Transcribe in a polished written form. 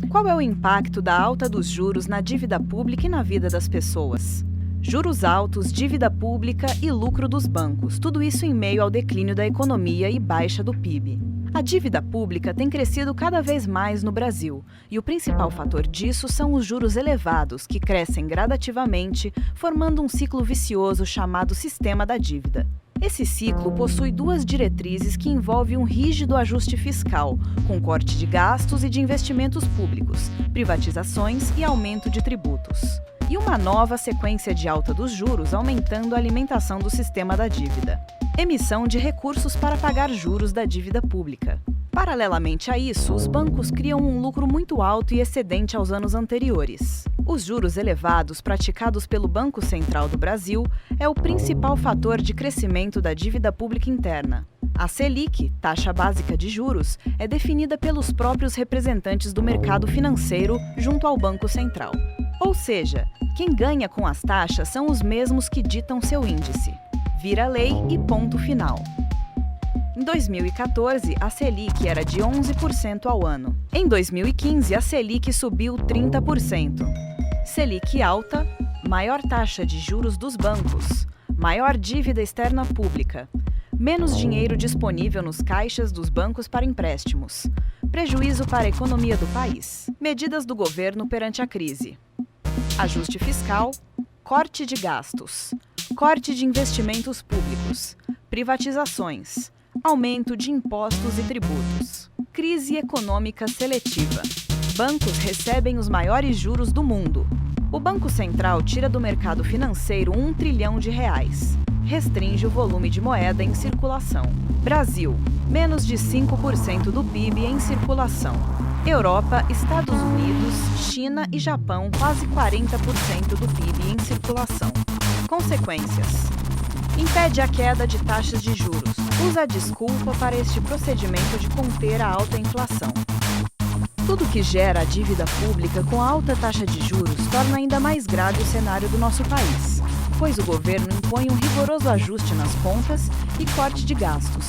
Qual é o impacto da alta dos juros na dívida pública e na vida das pessoas? Juros altos, dívida pública e lucro dos bancos, tudo isso em meio ao declínio da economia e baixa do PIB. A dívida pública tem crescido cada vez mais no Brasil, e o principal fator disso são os juros elevados, que crescem gradativamente, formando um ciclo vicioso chamado sistema da dívida. Esse ciclo possui duas diretrizes que envolvem um rígido ajuste fiscal, com corte de gastos e de investimentos públicos, privatizações e aumento de tributos. E uma nova sequência de alta dos juros, aumentando a alimentação do sistema da dívida. Emissão de recursos para pagar juros da dívida pública. Paralelamente a isso, os bancos criam um lucro muito alto e excedente aos anos anteriores. Os juros elevados praticados pelo Banco Central do Brasil é o principal fator de crescimento da dívida pública interna. A Selic, taxa básica de juros, é definida pelos próprios representantes do mercado financeiro junto ao Banco Central. Ou seja, quem ganha com as taxas são os mesmos que ditam seu índice. Vira lei e ponto final. Em 2014, a Selic era de 11% ao ano. Em 2015, a Selic subiu 30%. Selic alta, maior taxa de juros dos bancos, maior dívida externa pública, menos dinheiro disponível nos caixas dos bancos para empréstimos, prejuízo para a economia do país, medidas do governo perante a crise, ajuste fiscal, corte de gastos, corte de investimentos públicos, privatizações, aumento de impostos e tributos, crise econômica seletiva. Bancos recebem os maiores juros do mundo. O Banco Central tira do mercado financeiro R$ 1 trilhão. Restringe o volume de moeda em circulação. Brasil, menos de 5% do PIB em circulação. Europa, Estados Unidos, China e Japão, quase 40% do PIB em circulação. Consequências: impede a queda de taxas de juros. Usa a desculpa para este procedimento de conter a alta inflação. Tudo que gera a dívida pública com alta taxa de juros torna ainda mais grave o cenário do nosso país, pois o governo impõe um rigoroso ajuste nas contas e corte de gastos,